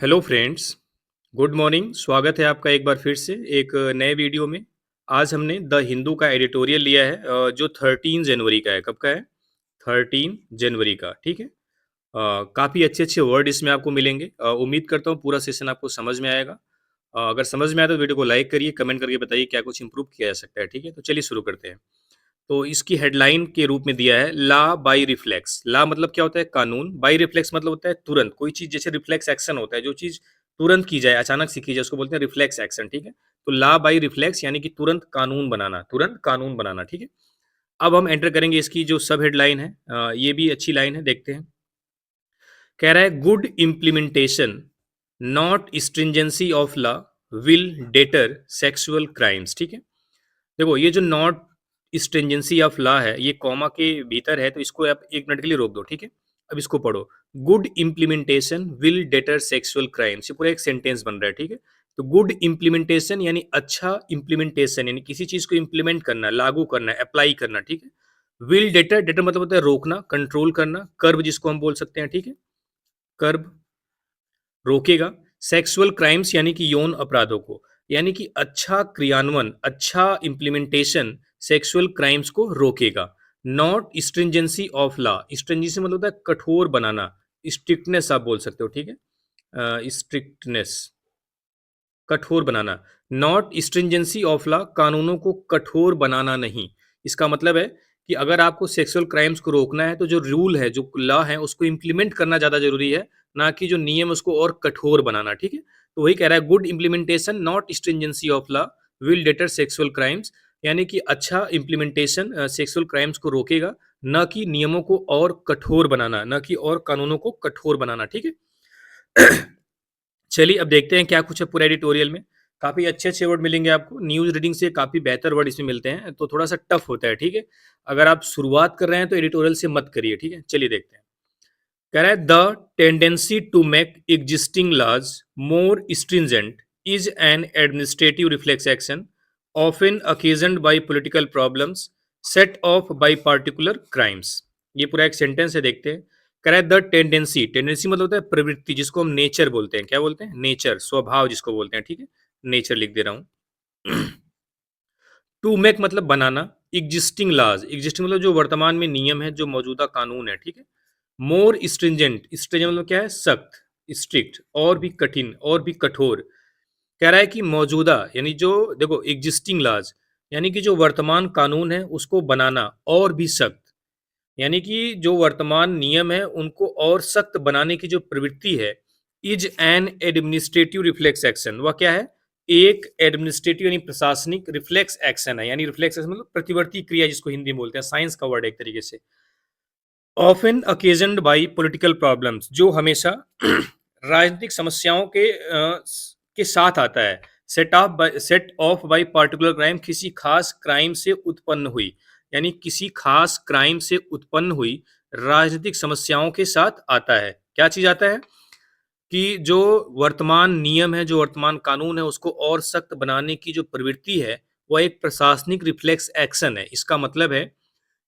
Hello friends, good morning. स्वागत है आपका एक बार फिर से एक नए वीडियो में। आज हमने द हिंदू का एडिटोरियल लिया है जो 13 जनवरी का है। कब का है? 13 जनवरी का, ठीक है। काफ़ी अच्छे अच्छे वर्ड इसमें आपको मिलेंगे। उम्मीद करता हूँ पूरा सेशन आपको समझ में आएगा। अगर समझ में आया तो वीडियो को लाइक करिए, कमेंट करके बताइए क्या कुछ इंप्रूव किया जा सकता है, ठीक है। तो चलिए शुरू करते हैं। तो इसकी हेडलाइन के रूप में दिया है ला बाई रिफ्लेक्स। ला मतलब क्या होता है? कानून। बाई रिफ्लेक्स मतलब होता है तुरंत। कोई चीज जैसे रिफ्लेक्स एक्शन होता है, जो चीज तुरंत की जाए, अचानक से की जाए, उसको बोलते हैं रिफ्लेक्स एक्शन, ठीक है। तो ला बाई रिफ्लेक्स यानी कि तुरंत कानून बनाना, तुरंत कानून बनाना, ठीक है। अब हम एंटर करेंगे इसकी जो सब हेडलाइन है। ये भी अच्छी लाइन है, देखते हैं। कह रहा है good implementation not stringency of law will debtor sexual crimes, ठीक है। देखो, ये जो नॉट स्ट्रिंजेंसी ऑफ लॉ है, ये कॉमा के भीतर है, तो इसको आप एक मिनट के लिए रोक दो, ठीक है। अब इसको पढ़ो। Good implementation will debtor sexual crimes, ये पूरा एक सेंटेंस बन रहा है, ठीक है। तो गुड इम्प्लीमेंटेशन यानी अच्छा इम्प्लीमेंटेशन, यानी किसी चीज को इम्प्लीमेंट करना, लागू करना, अप्लाई करना, ठीक है। विल डेटर, डेटर मतलब होता है रोकना, कंट्रोल करना, कर्ब जिसको हम बोल सकते हैं, ठीक है। कर्ब रोकेगा। सेक्सुअल क्राइम्स यानी कि यौन अपराधों को, यानी कि अच्छा क्रियान्वयन, अच्छा इम्प्लीमेंटेशन सेक्सुअल क्राइम्स को रोकेगा। Not stringency of law, stringency मतलब होता है कठोर बनाना, स्ट्रिक्टनेस आप बोल सकते हो, ठीक है। स्ट्रिक्टनेस, कठोर बनाना। नॉट स्ट्रिंजेंसी ऑफ लॉ, कानूनों को कठोर बनाना नहीं। इसका मतलब है कि अगर आपको सेक्सुअल क्राइम्स को रोकना है तो जो रूल है, जो लॉ है, उसको इम्प्लीमेंट करना ज़्यादा जरूरी है, ना कि जो नियम उसको और कठोर बनाना, ठीक है। तो वही कह रहा है good implementation not stringency of law will debtor sexual crimes, यानी कि अच्छा इम्प्लीमेंटेशन सेक्सुअल क्राइम्स को रोकेगा, न कि नियमों को और कठोर बनाना, न कि और कानूनों को कठोर बनाना, ठीक है। चलिए अब देखते हैं क्या कुछ है पूरा एडिटोरियल में। काफ़ी अच्छे-अच्छे वर्ड मिलेंगे आपको। न्यूज़ रीडिंग से काफ़ी बेहतर वर्ड इसमें मिलते हैं, तो थोड़ा-सा टफ होता है, ठीक है? अगर आप शुरुआत कर रहे हैं तो एडिटोरियल से मत करिए, ठीक है? चलिए देखते हैं। कह रहा है the tendency to make existing laws more stringent is an administrative reflex action often occasioned by political problems set off by particular crimes। ये पूरा एक सेंटेंस है, देखते हैं। कह रहा है द टेंडेंसी, टेंडेंसी मतलब होता है प्रवृत्ति, जिसको हम नेचर बोलते हैं। क्या बोलते हैं? नेचर, स्वभाव जिसको बोलते हैं, ठीक है। नेचर लिख दे रहा हूं। टू मेक मतलब बनाना, एग्जिस्टिंग लॉज, एग्जिस्टिंग मतलब जो वर्तमान में नियम है, जो मौजूदा कानून है, ठीक है। मोर स्ट्रिंजेंट, स्ट्रिंजेंट मतलब क्या है? सख्त, स्ट्रिक्ट, और भी कठिन, और भी कठोर। कह रहा है कि मौजूदा यानी जो, देखो, एग्जिस्टिंग लॉज यानी कि जो वर्तमान कानून है उसको बनाना और भी सख्त, यानी कि जो वर्तमान नियम है उनको और सख्त बनाने की जो प्रवृत्ति है। Is an administrative reflex action, वह क्या है? एक एडमिनिस्ट्रेटिव यानी प्रशासनिक रिफ्लेक्स एक्शन है, यानी रिफ्लेक्स एक्शन मतलब प्रतिवर्ती क्रिया, जिसको हिंदी में बोलते हैं, साइंस का वर्ड है एक तरीके से। Often occasioned by political problems, जो हमेशा राजनीतिक समस्याओं के साथ आता है। Set of by particular crime, किसी खास क्राइम से उत्पन्न हुई, यानी किसी खास क्राइम से उत्पन्न हुई राजनीतिक समस्याओं के साथ आता है। क्या चीज आता है? कि जो वर्तमान नियम है, जो वर्तमान कानून है, उसको और सख्त बनाने की जो प्रवृत्ति है, वह एक प्रशासनिक रिफ्लेक्स एक्शन है। इसका मतलब है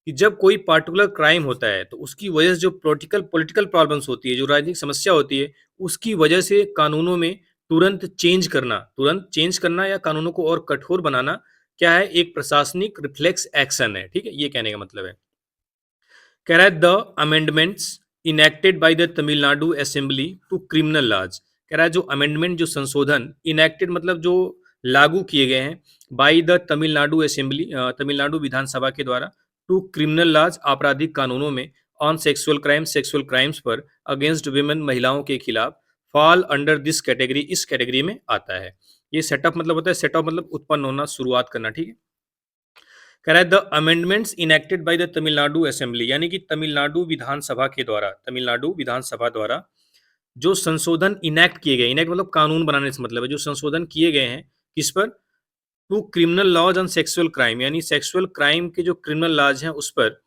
कि जब कोई पार्टिकुलर क्राइम होता है तो उसकी वजह से जो पॉलिटिकल पॉलिटिकल प्रॉब्लम्स होती है, जो राजनीतिक समस्या होती है, उसकी वजह से कानूनों में तुरंत चेंज करना या कानूनों को और कठोर बनाना, क्या है? एक प्रशासनिक रिफ्लेक्स एक्शन है, ठीक है। ये कहने का मतलब है। कह रहा है the amendments enacted bye the Tamil Nadu assembly to criminal laws. कह रहा है जो अमेंडमेंट, जो संशोधन, इनेक्टेड मतलब जो लागू किए गए हैं, by the Tamil Nadu assembly, Tamil Nadu विधानसभा के द्वारा, टू क्रिमिनल लॉज आपराधिक कानूनों में, ऑन सेक्सुअल क्राइम्स पर, अगेंस्ट विमेन महिलाओं के खिलाफ, फॉल अंडर दिस कैटेगरी, इस कैटेगरी में आता है। ये सेटअप मतलब होता है, सेटअप मतलब उत्पन्न होना, शुरुआत करना, ठीक है। कह रहा है the amendments enacted bye the Tamil Nadu assembly, यानी कि तमिलनाडु विधानसभा द्वारा जो संशोधन इनेक्ट किए गए, इनेक्ट मतलब कानून बनाने से मतलब है, जो संशोधन किए गए हैं, किस पर? To criminal laws on sexual crime, यानी सेक्सुअल क्राइम के जो क्रिमिनल लॉज हैं उस पर,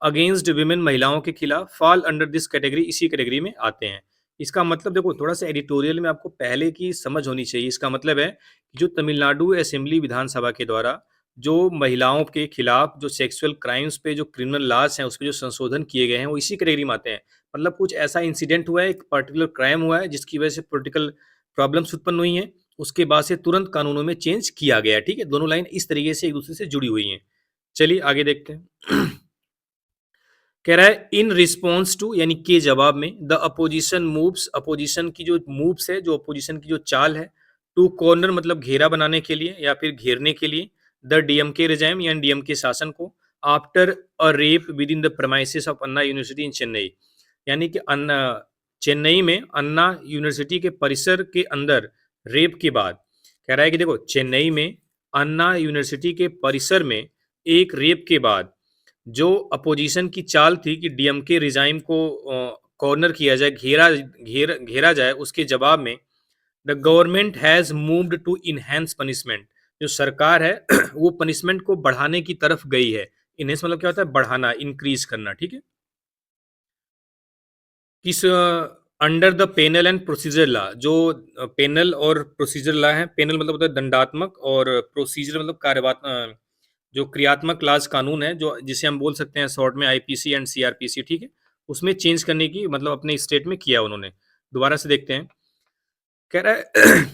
अगेंस्ट विमेन महिलाओं के खिलाफ, फॉल अंडर दिस कैटेगरी, इसी कैटेगरी में आते हैं। इसका मतलब देखो, थोड़ा सा एडिटोरियल में आपको पहले की समझ होनी चाहिए। इसका मतलब है कि जो तमिलनाडु असेंबली विधानसभा के द्वारा जो महिलाओं के खिलाफ जो सेक्सुअल क्राइम्स पे जो क्रिमिनल लॉज हैं, उसपे जो संशोधन किए गए हैं, वो इसी कैटेगरी में आते हैं। मतलब कुछ ऐसा इंसिडेंट हुआ है, एक पर्टिकुलर क्राइम हुआ है, जिसकी वजह से पॉलिटिकल प्रॉब्लम्स उत्पन्न हुई हैं, उसके बाद से तुरंत कानूनों में चेंज किया गया है, ठीक है? दोनों लाइन इस तरीके से एक-दूसरे से जुड़ी हुई हैं। चलिए आगे देखते हैं। कह रहा है इन रिस्पॉन्स टू यानी के जवाब में द अपोजिशन मूव्स अपोजिशन की जो मूव्स है जो अपोजिशन की जो चाल है टू कॉर्नर मतलब घेरा बनाने के लिए या फिर घेरने के लिए द डीएमके रिजाइम यानी डीएमके शासन को after a rape within the premises of Anna university in Chennai यानी कि अन्ना चेन्नई में अन्ना यूनिवर्सिटी के परिसर के अंदर रेप के बाद कह रहा है कि देखो चेन्नई में अन्ना यूनिवर्सिटी के परिसर में एक रेप के बाद जो अपोजिशन की चाल थी कि डीएमके रिजाइम को कॉर्नर किया जाए, घेरा जाए, उसके जवाब में the government has moved to enhance punishment. जो सरकार है वो पनिशमेंट को बढ़ाने की तरफ गई है। इनहैंस मतलब क्या होता है? बढ़ाना, इंक्रीज करना, ठीक है? किस under the penal and procedure law जो पेनल और प्रोसीजर लॉ है, पेनल मतलब होता है दंडात्मक और प्रोसीजर मतलब जो क्रियात्मक क्लास कानून है जो जिसे हम बोल सकते हैं शॉर्ट में आईपीसी एंड सीआरपीसी, ठीक है? उसमें चेंज करने की मतलब अपने स्टेट में किया उन्होंने। दोबारा से देखते हैं। कह रहा है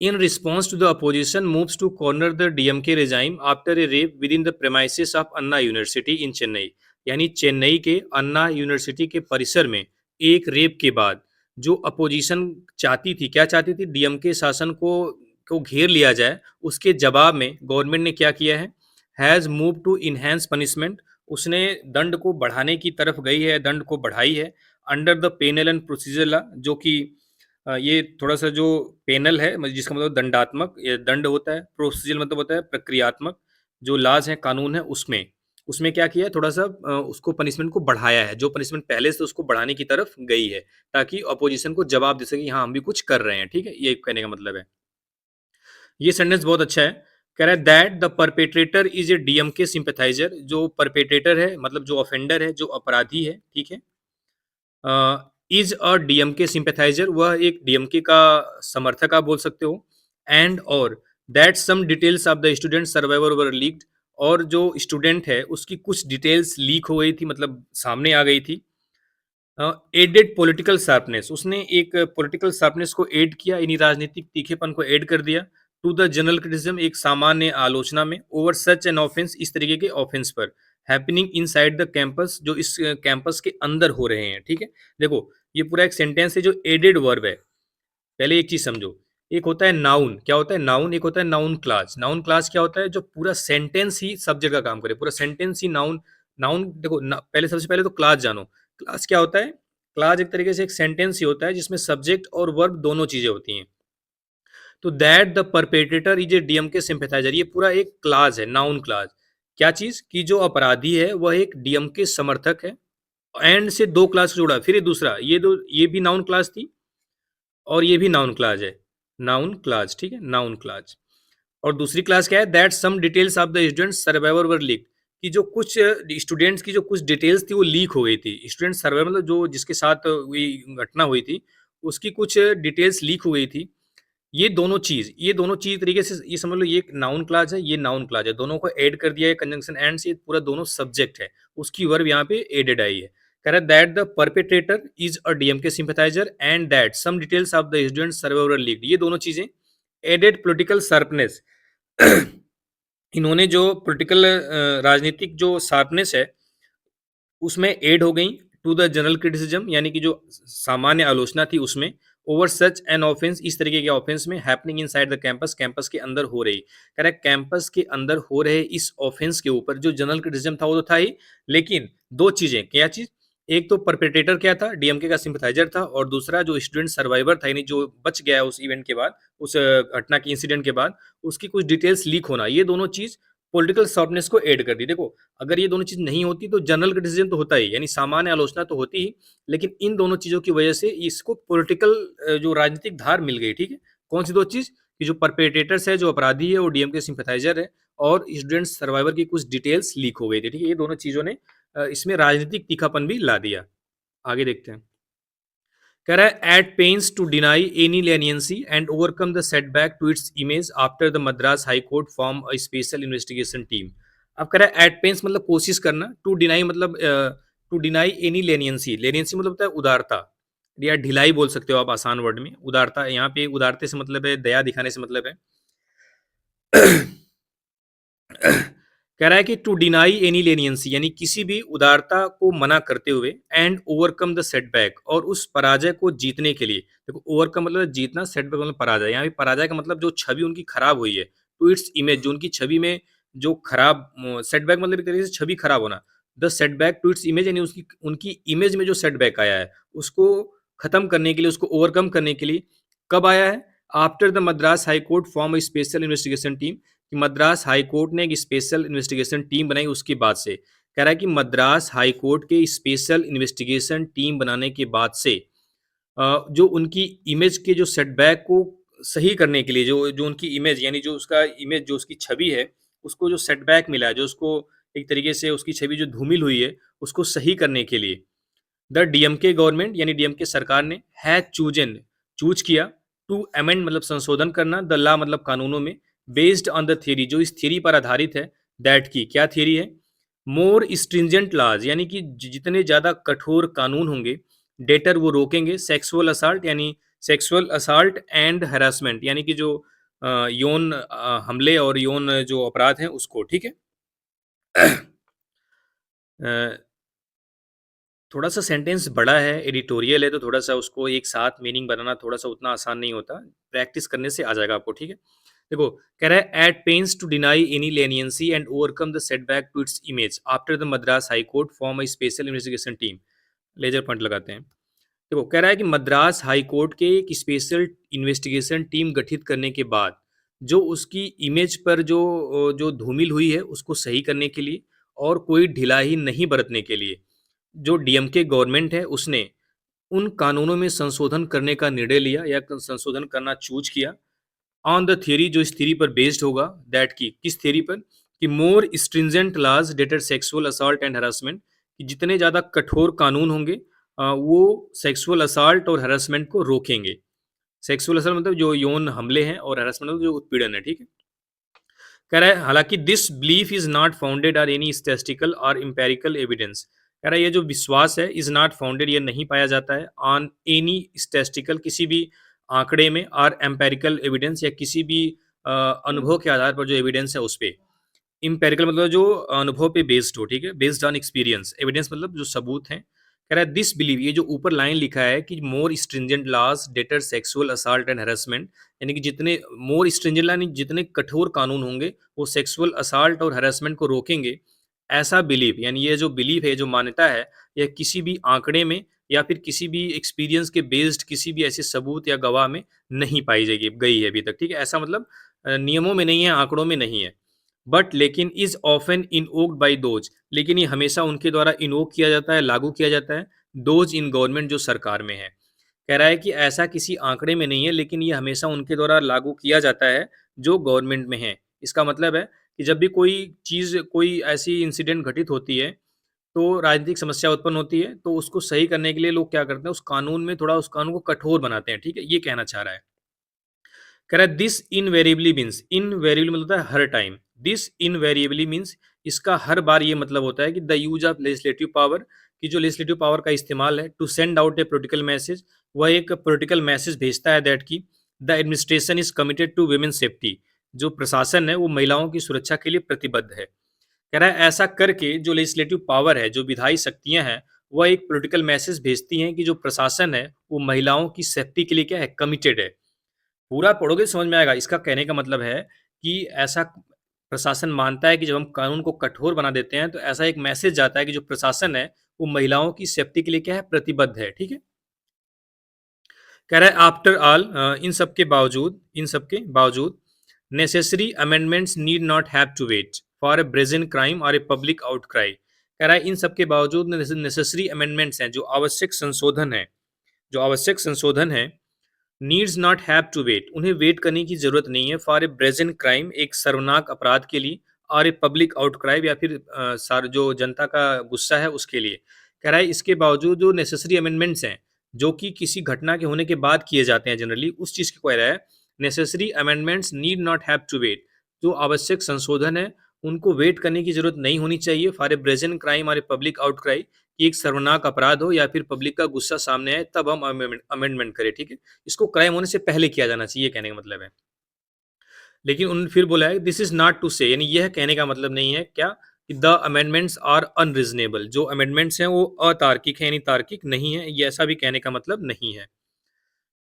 in response to the opposition moves to corner the DMK regime after a rape within the premises of Anna university in Chennai यानी चेन्नई के अन्ना यूनिवर्सिटी के परिसर में एक रेप के बाद जो अपोजिशन चाहती थी, क्या चाहती थी? डीएमके शासन को घेर लिया जाए। उसके जवाब में गवर्नमेंट ने क्या किया है? Has move to enhance punishment उसने दंड को बढ़ाने की तरफ गई है, दंड को बढ़ाई है under the penal and procedure law जो कि ये थोड़ा-सा जो पेनल है जिसका मतलब दंडात्मक ये दंड होता है, प्रोसीजर मतलब होता है प्रक्रियात्मक, जो लॉज़ हैं, कानून है उसमें। उसमें क्या किया है थोड़ा-सा उसको पनिशमेंट को बढ़ाया है, जो पनिशमेंट पहले से उसको बढ़ाने की तरफ गई है, ताकि अपोज़िशन को जवाब दे सके कि हाँ, हम भी कुछ कर रहे हैं, ठीक है? ये कहने का मतलब है। ये सेंटेंस बहुत अच्छा है। कह रहा है that the perpetrator is a DMK sympathizer जो परपेट्रेटर है मतलब जो ऑफेंडर है, जो अपराधी है, ठीक है? इज अ डीएमके सिंपैथाइजर वह एक डीएमके का समर्थक आप बोल सकते हो एंड और that some details of the student survivor were leaked और जो स्टूडेंट है उसकी कुछ डिटेल्स लीक हो गई थी मतलब सामने आ गई थी एडेड पॉलिटिकल शार्पनेस उसने एक पॉलिटिकल शार्पनेस को ऐड किया यानी राजनीतिक तीखेपन को ऐड कर दिया टू द जनरल क्रिटिसिज्म एक सामान्य आलोचना में ओवर सच एन ऑफेंस इस तरीके के ऑफेंस पर हैपनिंग इनसाइड द कैंपस जो इस कैंपस के अंदर हो रहे हैं ठीक है देखो ये पूरा एक सेंटेंस है जो एडेड वर्ब है पहले एक चीज समझो एक होता है नाउन क्या होता है नाउन एक होता है नाउन क्लास क्या होता है जो पूरा सेंटेंस ही सब्जेक्ट का काम करे पूरा सेंटेंस ही नाउन नाउन देखो पहले सबसे पहले तो क्लास जानो क्लास क्या होता है क्लास एक तरीके से एक सेंटेंस ही होता है जिसमें सब्जेक्ट और वर्ब दोनों चीजें होती हैं तो that the perpetrator is a DMK sympathizer ये पूरा एक क्लास है नाउन क्लास क्या चीज कि जो अपराधी है वह एक डीएमके समर्थक है एंड से दो क्लास जोड़ा फिर ये दूसरा ये भी नाउन क्लास थी और ये भी नाउन क्लास है नाउन क्लास ठीक है नाउन क्लास और दूसरी क्लास क्या है that some details of the students survivor were leak कि जो कुछ स्टूडेंट्स की जो कुछ डिटेल्स थी वो लीक हो गई थी स्टूडेंट सर्वाइवर मतलब जो जिसके साथ हुई घटना हुई थी उसकी कुछ डिटेल्स लीक हो गई थी ये दोनों चीज तरीके से ये समझ लो ये एक नाउन क्लास है ये नाउन क्लास है दोनों को ऐड कर दिया है कंजंक्शन एंड से पूरा दोनों सब्जेक्ट है उसकी वर्ब यहाँ पे एडेड आई है कह रहा है that the perpetrator is a DMK sympathizer and that some details of the student survivor leak ये दोनों चीजें एडेड पॉलिटिकल शार्पनेस इन्होंने जो पॉलिटिकल राजनीतिक जो शार्पनेस है उसमें ऐड हो गई टू द जनरल क्रिटिसिज्म यानी कि जो सामान्य आलोचना थी उसमें ओवर सच एन ऑफेंस इस तरीके के ऑफेंस में happening inside the campus campus के अंदर हो रही कह रहा है कैंपस के अंदर हो रहे इस ऑफेंस के ऊपर जो जनरल क्रिटिसिज्म था वो तो था ही लेकिन दो चीजें क्या चीज एक तो परपेट्रेटर क्या था डीएमके का सिंपैथाइजर था और दूसरा जो स्टूडेंट सर्वाइवर था यानी जो बच गया उस इवेंट के बाद उस घटना के इंसिडेंट के बाद उसकी कुछ डिटेल्स लीक होना ये दोनों चीज पॉलिटिकल शॉर्पनेस को ऐड कर दी देखो अगर ये दोनों चीज नहीं होती तो जनरल क्रिटिसिज्म तो होता ही यानी सामान्य आलोचना तो होती ही लेकिन इन दोनों चीजों की वजह से इसको पॉलिटिकल जो राजनीतिक धार मिल गई ठीक है कौन सी दो चीज कि जो परपेट्रेटर्स है जो अपराधी है वो डीएमके सिंपैथाइजर है और स्टूडेंट सर्वाइवर की कुछ डिटेल्स लीक हो गई थी ठीक है ये दोनों चीजों ने इसमें राजनीतिक तीखापन भी ला दिया आगे देखते हैं कह रहा है at pains to deny any leniency and overcome the setback to its image after the Madras high court form a special investigation team. अब कह रहा है एट पेन्स मतलब कोशिश करना, टू डिनाई मतलब to deny any leniency, leniency मतलब होता है उदारता या ढिलाई बोल सकते हो आप आसान वर्ड में। उदारता यहाँ पे उदारते से मतलब है दया दिखाने से मतलब है। कह रहा है कि टू डिनाई एनी लेनियंसी यानी किसी भी उदारता को मना करते हुए एंड ओवरकम द सेटबैक और उस पराजय को जीतने के लिए। देखो ओवरकम मतलब जीतना, सेटबैक मतलब पराजय। यहाँ पे पराजय का मतलब जो छवि उनकी खराब हुई है टू इट्स इमेज, जो उनकी छवि में जो खराब, सेटबैक मतलब एक तरीके से छवि खराब होना। The setback to its image यानी उसकी उनकी इमेज में जो सेटबैक आया है उसको खत्म करने के लिए, उसको ओवरकम करने के लिए। कब आया है? After the Madras high court form special investigation team, कि मद्रास हाई कोर्ट ने एक स्पेशल इन्वेस्टिगेशन टीम बनाई उसके बाद से। कह रहा है कि मद्रास हाई कोर्ट के स्पेशल इन्वेस्टिगेशन टीम बनाने के बाद से जो उनकी इमेज के जो सेटबैक को सही करने के लिए, जो जो उनकी इमेज यानी जो उसका इमेज, जो उसकी छवि है, उसको जो सेटबैक मिला है, जो उसको एक तरीके से उसकी छवि जो धूमिल हुई है, उसको सही करने के लिए द डीएमके गवर्नमेंट यानी डीएमके सरकार ने है चूजन चूज किया टू अमेंड मतलब संशोधन करना, द लॉ मतलब कानूनों में, बेस्ड ऑन द थ्योरी जो इस थ्योरी पर आधारित है, दैट की क्या थ्योरी है? मोर स्ट्रिंजेंट लॉज यानी कि जितने ज्यादा कठोर कानून होंगे, डेटर वो रोकेंगे सेक्सुअल असाल्ट यानी सेक्सुअल असाल्ट एंड हरासमेंट यानी कि जो यौन हमले और यौन जो अपराध हैं उसको, ठीक है। अ, थोड़ा सा सेंटेंस बड़ा है, एडिटोरियल है, तो थोड़ा सा उसको एक साथ मीनिंग बनाना थोड़ा सा उतना आसान नहीं होता। प्रैक्टिस करने से आ जाएगा आपको, ठीक है। देखो कह रहा है at pains to deny any leniency and overcome the setback to its image after the Madras high court form a special investigation team. Laser point लगाते हैं। देखो कह रहा है कि मद्रास हाई कोर्ट के एक स्पेशल इन्वेस्टिगेशन टीम गठित करने के बाद जो उसकी इमेज पर जो धूमिल हुई है उसको सही करने के लिए और कोई ढिलाई नहीं बरतने के लिए जो डीएमके गवर्नमेंट है उसने उन कानूनों में संशोधन करने का निर्णय लिया या संशोधन करना चूज किया ऑन द थियरी जो इस थियरी पर बेस्ड होगा, दैट की किस थियरी पर? कि more stringent laws deter sexual assault and harassment, कि जितने ज़्यादा कठोर कानून होंगे वो सेक्सुअल असॉल्ट और हरासमेंट को रोकेंगे। सेक्सुअल असॉल्ट मतलब जो यौन हमले हैं और हरासमेंट मतलब जो उत्पीड़न है, ठीक है। कह रहा है हालांकि this belief is not founded और एनी स्टैटिस्टिकल और एम्पेरिकल एविडेंस। कह रहा है ये जो विश्वास है इज नॉट फाउंडेड, ये नहीं पाया जाता है ऑन एनी स्टैटिस्टिकल किसी भी आंकड़े में और एम्पेरिकल एविडेंस या किसी भी अनुभव के आधार पर जो एविडेंस है उस पे। इम्पेरिकल मतलब जो अनुभव पे बेस्ड हो, ठीक है, बेस्ड ऑन एक्सपीरियंस। एविडेंस मतलब जो सबूत हैं। कह रहा है दिस बिलीव, ये जो ऊपर लाइन लिखा है कि more stringent laws deter sexual assault and harassment, यानी कि जितने मोर स्ट्रिंजेंट यानी जितने कठोर कानून होंगे वो सेक्सुअल असॉल्ट और हरासमेंट को रोकेंगे। ऐसा बिलीव यानी ये जो बिलीव है, जो मान्यता है, यह किसी भी आंकड़े में या फिर किसी भी एक्सपीरियंस के बेस्ड किसी भी ऐसे सबूत या गवाह में नहीं पाई जाएगी गई है अभी तक, ठीक है। ऐसा मतलब नियमों में नहीं है, आंकड़ों में नहीं है। बट लेकिन इज ऑफन इनवोक्ड बाय दोज, लेकिन ये हमेशा उनके द्वारा इनवोक किया जाता है, लागू किया जाता है, दोज इन गवर्नमेंट जो सरकार में है। कह रहा है कि ऐसा किसी आंकड़े में नहीं है लेकिन ये हमेशा उनके द्वारा लागू किया जाता है जो गवर्नमेंट में है। इसका मतलब है कि जब भी कोई चीज़, कोई ऐसी इंसिडेंट घटित होती है तो राजनीतिक समस्या उत्पन्न होती है, तो उसको सही करने के लिए लोग क्या करते हैं, उस कानून में थोड़ा उस कानून को कठोर बनाते हैं, ठीक है, ये कहना चाह रहा है। कह रहा है दिस इनवेरिएबली मीन्स, इनवेरिएबली मतलब होता है हर टाइम, दिस इनवेरिएबली मीन्स इसका हर बार ये मतलब होता है कि the use of legislative power, कि जो लेजिस्लेटिव पावर का इस्तेमाल है to send out a political message, वह एक पोलिटिकल मैसेज भेजता है, दैट की the administration is committed to women safety, जो प्रशासन है वो महिलाओं की सुरक्षा के लिए प्रतिबद्ध है। कह रहा है ऐसा करके जो लेजिस्लेटिव पावर है, जो विधायी शक्तियां हैं, वह एक पॉलिटिकल मैसेज भेजती हैं कि जो प्रशासन है वो महिलाओं की सेफ्टी के लिए क्या है, कमिटेड है। पूरा पढ़ोगे तो समझ में आएगा। इसका कहने का मतलब है कि ऐसा प्रशासन मानता है कि जब हम कानून को कठोर बना देते हैं तो ऐसा एक मैसेज जाता है कि जो प्रशासन है वो महिलाओं की सेफ्टी के लिए क्या है, प्रतिबद्ध है, ठीक है। कह रहा है आफ्टर ऑल, इन सब के बावजूद necessary amendments need not have to wait for a brazen crime और ए पब्लिक आउटक्राई। कह रहा है इन सब के बावजूद नेसेसरी अमेंडमेंट्स हैं, जो आवश्यक संशोधन है, needs not have to wait, उन्हें वेट करने की जरूरत नहीं है, फॉर ए ब्रेजन क्राइम, एक शर्मनाक अपराध के लिए, और ए पब्लिक आउटक्राई या फिर जो जनता का गुस्सा है उसके लिए। कह रहा है इसके बावजूद जो नेसेसरी अमेंडमेंट्स हैं, जो कि किसी घटना के होने के बाद किए जाते हैं जनरली, उस चीज़ को कह रहा है। Necessary amendments need not have to wait, जो आवश्यक संशोधन है उनको वेट करने की जरूरत नहीं होनी चाहिए फॉर ए ब्रेजेंट क्राइम और ए पब्लिक आउटक्राई, कि एक सर्वनाक अपराध हो या फिर पब्लिक का गुस्सा सामने आए तब हम अमेंडमेंट करें, ठीक है। इसको क्राइम होने से पहले किया जाना चाहिए, कहने का मतलब है। लेकिन उन्होंने फिर बोला है दिस इज नॉट टू से, यानी यह कहने का मतलब नहीं है क्या कि द अमेंडमेंट्स आर अनरीजनेबल, जो अमेंडमेंट्स हैं वो अतार्किक है यानी तार्किक नहीं है, ये ऐसा भी कहने का मतलब नहीं है।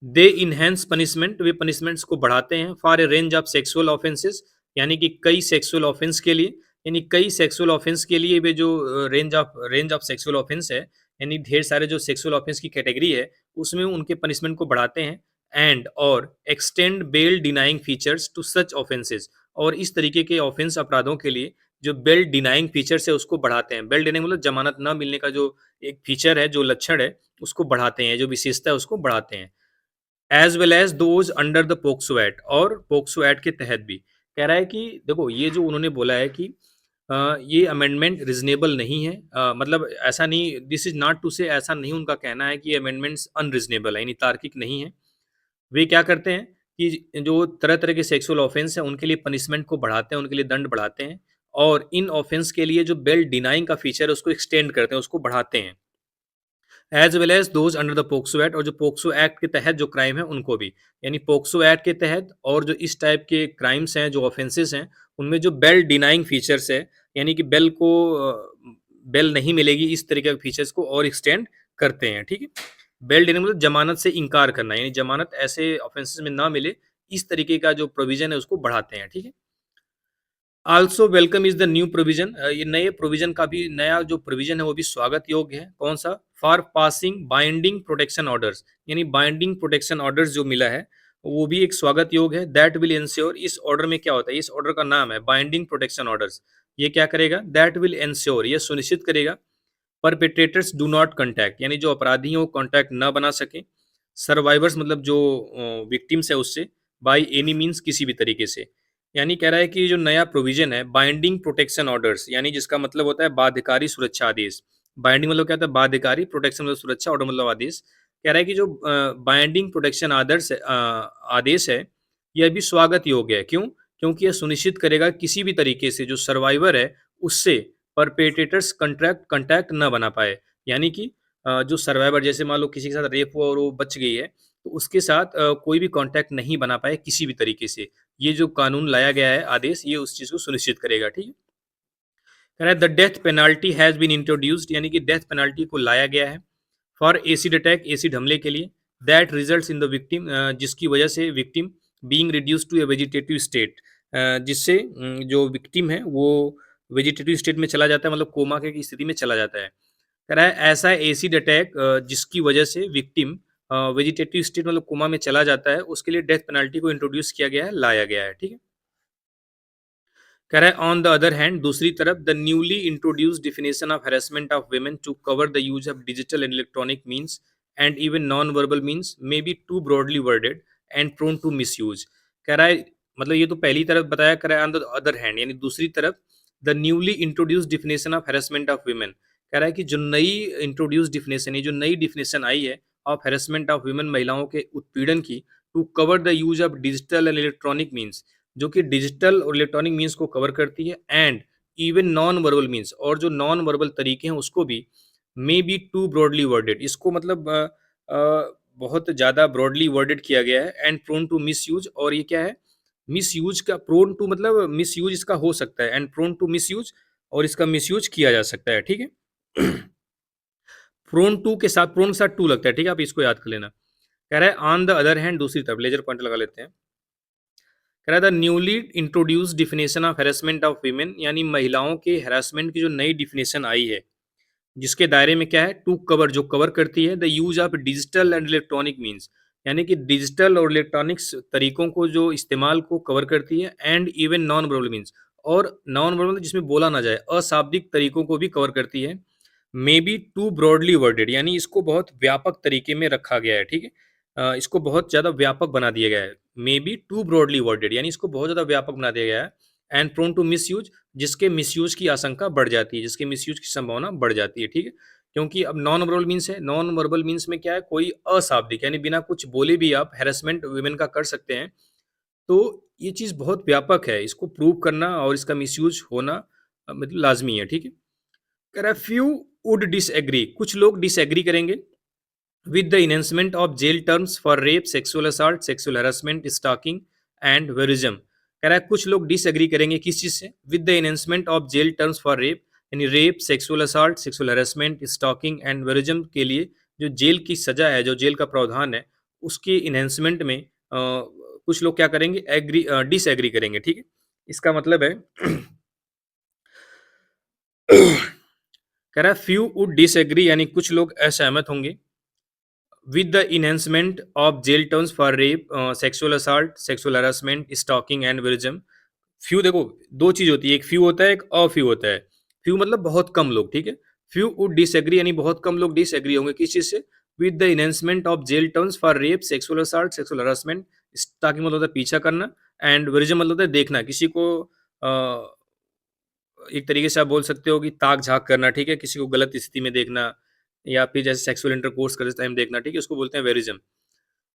दे इनहेंस पनिशमेंट, वे पनिशमेंट्स को बढ़ाते हैं for a range of sexual offences, यानी कि कई सेक्सुअल ऑफेंस के लिए, यानी कई सेक्सुअल ऑफेंस के लिए वे जो रेंज ऑफ सेक्सुअल ऑफेंस है, यानी ढेर सारे जो सेक्सुअल ऑफेंस की कैटेगरी है उसमें उनके पनिशमेंट को बढ़ाते हैं। एंड और extend bail denying features to such offences, और इस तरीके के ऑफेंस अपराधों के लिए जो बेल डिनाइंग फीचर्स है उसको बढ़ाते हैं। बेल डिनाइंग मतलब जमानत न मिलने का जो एक फीचर है, जो लक्षण है, उसको बढ़ाते हैं, जो विशेषता है उसको बढ़ाते हैं। As well as those under the POCSO act, और पोक्सो एक्ट के तहत भी। कह रहा है कि देखो ये जो उन्होंने बोला है कि ये अमेंडमेंट रिजनेबल नहीं है, मतलब ऐसा नहीं, दिस इज नॉट टू से, ऐसा नहीं उनका कहना है कि अमेंडमेंट्स अनरिजनेबल है यानी तार्किक नहीं है। वे क्या करते हैं कि जो तरह तरह के सेक्सुअल ऑफेंस हैं उनके लिए पनिशमेंट को बढ़ाते हैं, उनके लिए दंड बढ़ाते हैं, और इन ऑफेंस के लिए जो बेल डिनाइंग का फीचर है उसको एक्सटेंड करते हैं, उसको बढ़ाते हैं। As well as those under the POCSO act, और जो पोक्सो एक्ट के तहत जो क्राइम है उनको भी, यानी पोक्सो एक्ट के तहत और जो इस टाइप के क्राइम्स हैं, जो ऑफेंसेस हैं, उनमें जो बेल डिनाइंग फीचर्स है, यानी कि बेल नहीं मिलेगी, इस तरीके के फीचर्स को और एक्सटेंड करते हैं, ठीक है। बेल डिनाइंग मतलब जमानत से इनकार करना, यानी जमानत ऐसे ऑफेंसेस में ना मिले, इस तरीके का जो प्रोविजन है उसको बढ़ाते हैं, ठीक है। Also welcome is the new provision, ये नए प्रोविजन का भी, नया जो प्रोविजन है वो भी स्वागत योग्य है। कौन सा? For passing binding protection orders, यानी बाइंडिंग प्रोटेक्शन ऑर्डर्स जो मिला है वो भी एक स्वागत योग्य है। दैट विल इंश्योर, इस ऑर्डर में क्या होता है, इस ऑर्डर का नाम है बाइंडिंग प्रोटेक्शन ऑर्डर्स। ये क्या करेगा? दैट विल इंश्योर, ये सुनिश्चित करेगा परपेट्रेटर्स डू नॉट कॉन्टैक्ट, यानी जो अपराधी हैं वो कॉन्टैक्ट ना बना सके सर्वाइवर्स, मतलब जो विक्टिम्स है उससे, बाय एनी मीन्स, किसी भी तरीके से। यानी कह रहा है कि जो नया प्रोविजन है बाइंडिंग प्रोटेक्शन ऑर्डर्स, यानी जिसका मतलब होता है बाध्यकारी सुरक्षा आदेश। बाइंडिंग मतलब क्या होता है? बाध्यकारी, प्रोटेक्शन मतलब सुरक्षा, ऑर्डर मतलब आदेश। कह रहा है कि जो बाइंडिंग प्रोटेक्शन आदेश है यह भी स्वागत योग्य है। क्यों? क्योंकि यह सुनिश्चित करेगा किसी भी तरीके से जो सर्वाइवर है उससे परपेट्रेटर्स कंटैक्ट न बना पाए, यानी कि जो सर्वाइवर, जैसे मान लो किसी के साथ रेप हुआ और वो बच गई है, तो उसके साथ कोई भी कांटेक्ट नहीं बना पाए किसी भी तरीके से। ये जो कानून लाया गया है, आदेश, ये उस चीज को सुनिश्चित करेगा, ठीक है। कह रहा है the death penalty has been introduced, यानी कि डेथ पेनाल्टी को लाया गया है फॉर एसिड अटैक, एसिड हमले के लिए। That results in the victim, जिसकी वजह से victim being reduce to a vegetative state, जिससे जो विक्टिम है वो वेजिटेटिव स्टेट में चला जाता है, मतलब कोमा की स्थिति में चला जाता है। कह रहा है ऐसा एसिड अटैक जिसकी वजह से विक्टिम वेजिटेटिव स्टेट मतलब कोमा में चला जाता है, उसके लिए डेथ पेनल्टी को इंट्रोड्यूस किया गया है, लाया गया है, ठीक है। कह रहा है ऑन द अदर हैंड, दूसरी तरफ, the newly introduced definition of harassment of women to cover the use of digital and electronic means and even non verbal means may be too broadly worded and prone to misuse. कह रहा है मतलब ये तो पहली तरफ बताया, कर रहा है ऑन द अदर हैंड, यानी दूसरी तरफ, the newly introduced definition of harassment of women. कह रहा है कि जो नई इंट्रोड्यूस डिफिनेशन है, जो नई डिफिनेशन आई है ऑफ हैरेसमेंट ऑफ वुमेन, महिलाओं के उत्पीड़न की, to cover the use of digital and electronic means, जो कि डिजिटल और इलेक्ट्रॉनिक मीन्स को कवर करती है, and even non verbal means, और जो नॉन वर्बल तरीके हैं उसको भी, may be too broadly worded, इसको मतलब बहुत ज़्यादा ब्रॉडली वर्डेड किया गया है, and prone to misuse, और ये क्या है? मिस यूज का, प्रोन टू मतलब मिस यूज इसका हो सकता है, and prone to misuse, और इसका मिस यूज किया जा सकता है, ठीक है। प्रोन टू के साथ, प्रोन के साथ टू लगता है, ठीक है, आप इसको याद कर लेना। कह रहा है ऑन द अदर हैंड, दूसरी तरफ, लेजर पॉइंट लगा लेते हैं। कह रहा था newly introduced definition of harassment of women, यानी महिलाओं के हैरेसमेंट की जो नई डिफिनेशन आई है, जिसके दायरे में क्या है? टू कवर, जो कवर करती है the use of digital and electronic means, यानी कि डिजिटल और इलेक्ट्रॉनिक्स तरीकों को, जो इस्तेमाल को कवर करती है, and even non verbal means, और नॉन वर्बल जिसमें बोला ना जाए, अशाब्दिक तरीकों को भी कवर करती है। May be too broadly worded, यानी इसको बहुत व्यापक तरीके में रखा गया है, ठीक है। इसको बहुत ज़्यादा व्यापक बना दिया गया है। May be too broadly worded, यानी इसको बहुत ज़्यादा व्यापक बना दिया गया है। And prone to misuse, जिसके मिस यूज की आशंका बढ़ जाती है, जिसके मिस यूज की संभावना बढ़ जाती है, ठीक है। क्योंकि अब नॉन वर्बल मीन्स है, नॉन वर्बल मीन्स में क्या है, कोई अशाब्दिक यानी बिना कुछ बोले भी आप हैरेसमेंट वुमेन का कर सकते हैं। तो ये चीज़ बहुत व्यापक है, इसको प्रूव करना और इसका मिसयूज़ होना मतलब लाज़मी है, ठीक है? कह रहा है फ्यू वुड डिसएग्री, कुछ लोग डिसएग्री करेंगे with the enhancement of jail terms for rape, sexual assault, sexual harassment, stalking and terrorism। कह रहा है कुछ लोग डिसएग्री करेंगे किस चीज से, with the enhancement of jail terms for rape, यानी rape, sexual assault, sexual harassment, stalking and voyeurism के लिए जो जेल की सजा है, जो जेल का प्रावधान है, उसके इन्हेंसमेंट में कुछ लोग क्या करेंगे, एग्री डिसएग्री करेंगे, ठीक है। इसका मतलब है कह रहा है फ्यू वुड डिसएग्री यानी कुछ लोग असहमत होंगे with the enhancement of jail terms for rape, sexual assault, sexual harassment, stalking and terrorism। Few देखो, दो चीज होती है, एक फ्यू होता है, एक अफ्यू होता है। फ्यू मतलब बहुत कम लोग, ठीक है। फ्यू वुड डिसएग्री यानी बहुत कम लोग डिसएग्री होंगे किस चीज से, with the enhancement of jail terms for rape, sexual assault, sexual harassment. Stalking मतलब होता है पीछा करना, एंड टूरिज्म मतलब होता है देखना, किसी को एक तरीके से आप बोल सकते हो कि ताक झाक करना, ठीक है, किसी को गलत स्थिति में देखना, या फिर जैसे सेक्सुअल इंटरकोर्स करते टाइम देखना, ठीक है, उसको बोलते हैं वेरिज्म।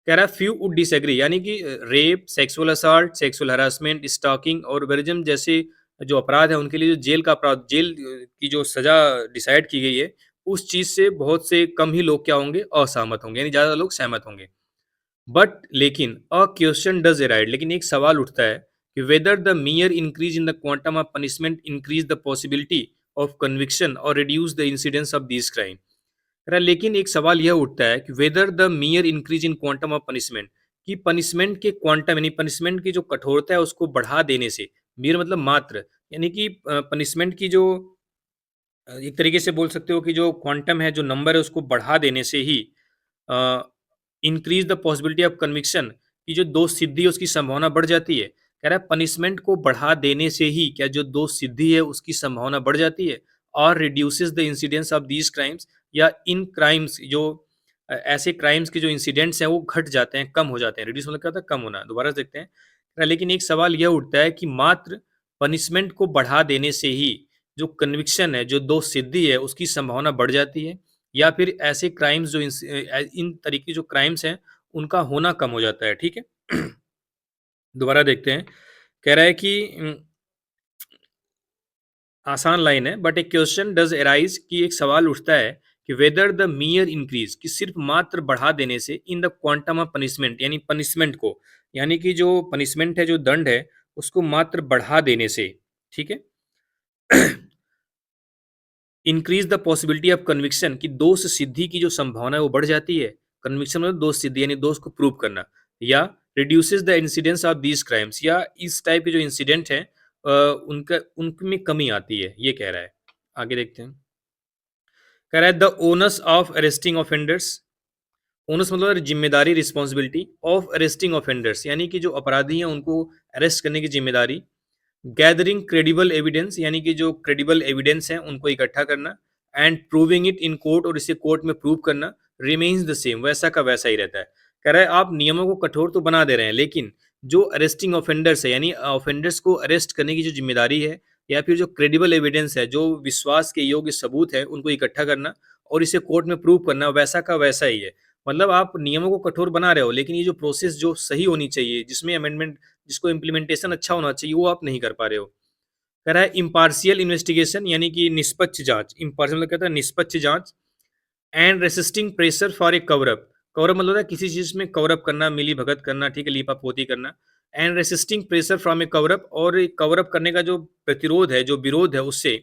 कह रहा है फ्यू वुड डिसएग्री यानी कि rape, sexual assault, sexual harassment, stalking और वेरिज्म जैसे जो अपराध है उनके लिए जो जेल का अपराध, जेल की जो सजा डिसाइड की गई है, उस चीज से बहुत से कम ही लोग क्या होंगे, असहमत होंगे, यानी ज्यादा लोग सहमत होंगे। बट लेकिन अ क्वेश्चन डज अराइज, लेकिन एक सवाल उठता है कि whether the mere increase in the quantum of punishment increase the possibility of conviction और reduce the incidence of this crime. लेकिन एक सवाल यह उठता है कि whether the mere increase in quantum of punishment, कि पनिशमेंट के क्वांटम यानी पनिशमेंट की जो कठोरता है उसको बढ़ा देने से, मियर मतलब मात्र, यानी कि पनिशमेंट की जो एक तरीके से बोल सकते हो कि जो क्वांटम है, जो नंबर है, उसको बढ़ा देने से ही increase the possibility of conviction, की जो दोष सिद्धि है उसकी संभावना बढ़ जाती है। कह रहा है पनिशमेंट को बढ़ा देने से ही क्या जो दोष सिद्धि है उसकी संभावना बढ़ जाती है, और reduces the incidence of these crimes, या इन क्राइम्स जो ऐसे क्राइम्स के जो इंसिडेंट्स हैं वो घट जाते हैं, कम हो जाते हैं। रिड्यूस मतलब क्या होता है, कम होना। दोबारा से देखते हैं। लेकिन एक सवाल यह उठता है कि मात्र पनिशमेंट को बढ़ा देने से ही जो कन्विक्शन है, जो दोष सिद्धि है, उसकी संभावना बढ़ जाती है, या फिर ऐसे क्राइम्स जो इन तरीके जो क्राइम्स हैं उनका होना कम हो जाता है, ठीक है। दोबारा देखते हैं। कह रहा है कि आसान लाइन है, बट एक क्वेश्चन डज अराइज, कि एक सवाल उठता है कि वेदर द मियर इंक्रीज, कि सिर्फ मात्र बढ़ा देने से, इन द क्वांटम ऑफ पनिशमेंट यानी पनिशमेंट को, यानी कि जो पनिशमेंट है, जो दंड है, उसको मात्र बढ़ा देने से, ठीक है, increase the possibility of conviction, की दोष सिद्धि की जो संभावना है वो बढ़ जाती है। कन्विक्शन मतलब दोष सिद्धि यानी दोष को प्रूव करना, या reduces the incidence of these crimes, या इस टाइप के जो इंसिडेंट है उनका उनमें कमी आती है, ये कह रहा है। आगे देखते हैं। कह रहा है the onus of arresting offenders, onus मतलब जिम्मेदारी, रिस्पॉन्सिबिलिटी ऑफ अरेस्टिंग ऑफेंडर्स, यानी कि जो अपराधी हैं उनको अरेस्ट करने की जिम्मेदारी। गैदरिंग क्रेडिबल एविडेंस, यानी कि जो क्रेडिबल एविडेंस हैं उनको इकट्ठा करना, and proving it in court, और इसे कोर्ट में प्रूव करना, रिमेन्स द सेम, वैसा का वैसा ही रहता है। कह रहा है आप नियमों को कठोर तो बना दे रहे हैं, लेकिन जो अरेस्टिंग ऑफेंडर्स है, यानी ऑफेंडर्स को अरेस्ट करने की जो जिम्मेदारी है, या फिर जो क्रेडिबल एविडेंस है, जो विश्वास के योग्य सबूत है, उनको इकट्ठा करना और इसे कोर्ट में प्रूव करना, वैसा का वैसा ही है। मतलब आप नियमों को कठोर बना रहे हो, लेकिन ये जो प्रोसेस जो सही होनी चाहिए, जिसमें अमेंडमेंट, जिसको इम्प्लीमेंटेशन अच्छा होना चाहिए, वो आप नहीं कर पा रहे हो। कह रहा है इम्पार्शियल इन्वेस्टिगेशन, यानी कि निष्पक्ष जांच। इम्पार्शियल मतलब कहता है निष्पक्ष जांच, and resisting pressure for a cover up. Cover up मतलब होता है किसी चीज में कवरअप करना, मिली भगत करना, ठीक है, लीपापोती करना। And resisting pressure from A cover up, और कवरअप करने का जो प्रतिरोध है, जो विरोध है उससे,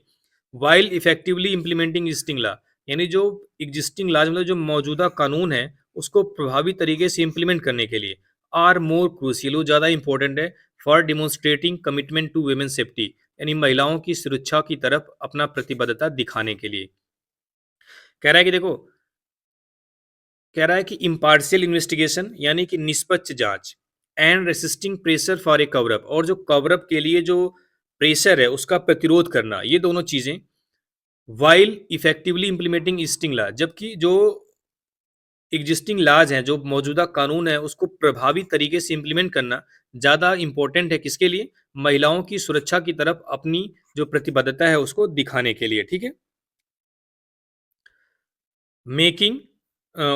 while effectively implementing existing law, यानी जो एग्जिस्टिंग लॉज मतलब जो मौजूदा कानून है उसको प्रभावी तरीके से इम्प्लीमेंट करने के लिए, आर मोर क्रूसियल, वो ज़्यादा इंपॉर्टेंट है, for demonstrating commitment to women safety, यानी महिलाओं की सुरक्षा की तरफ अपना प्रतिबद्धता दिखाने के लिए। कह रहा है कि देखो, कह रहा है कि इम्पार्शियल इन्वेस्टिगेशन यानी कि निष्पक्ष जांच, and resisting pressure for a cover up, और जो कवरअप के लिए जो प्रेशर है उसका प्रतिरोध करना, ये दोनों चीजें, while effectively implementing existing law, जबकि जो एग्जिस्टिंग लॉज हैं, जो मौजूदा कानून है, उसको प्रभावी तरीके से इम्प्लीमेंट करना ज़्यादा इंपॉर्टेंट है, किसके लिए, महिलाओं की सुरक्षा की तरफ अपनी जो प्रतिबद्धता है उसको दिखाने के लिए, ठीक है। मेकिंग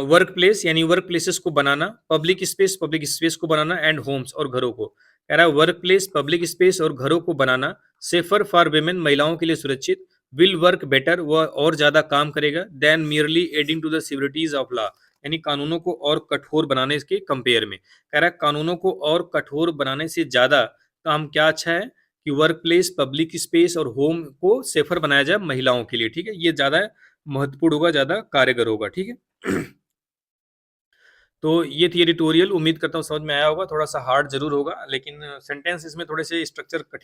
वर्क प्लेस यानी वर्क प्लेसेस को बनाना, पब्लिक स्पेस को बनाना एंड होम्स और घरों को। कह रहा है वर्क प्लेस, पब्लिक स्पेस और घरों को बनाना सेफर फॉर वेमेन, महिलाओं के लिए सुरक्षित, विल वर्क बेटर, वह और ज्यादा काम करेगा, than merely adding to the civilities of law, यानी कानूनों को और कठोर बनाने के कंपेयर में। कह रहा है कानूनों को और कठोर बनाने से ज्यादा काम क्या अच्छा है कि वर्क प्लेस, पब्लिक स्पेस और होम को सेफर बनाया जाए महिलाओं के लिए। ठीक है, ये ज्यादा महत्वपूर्ण होगा, ज्यादा कारगर होगा। ठीक है। तो ये थी एडिटोरियल, उम्मीद करता हूँ समझ में आया होगा। थोड़ा सा हार्ड जरूर होगा, लेकिन सेंटेंस इसमें थोड़े से स्ट्रक्चर कठिन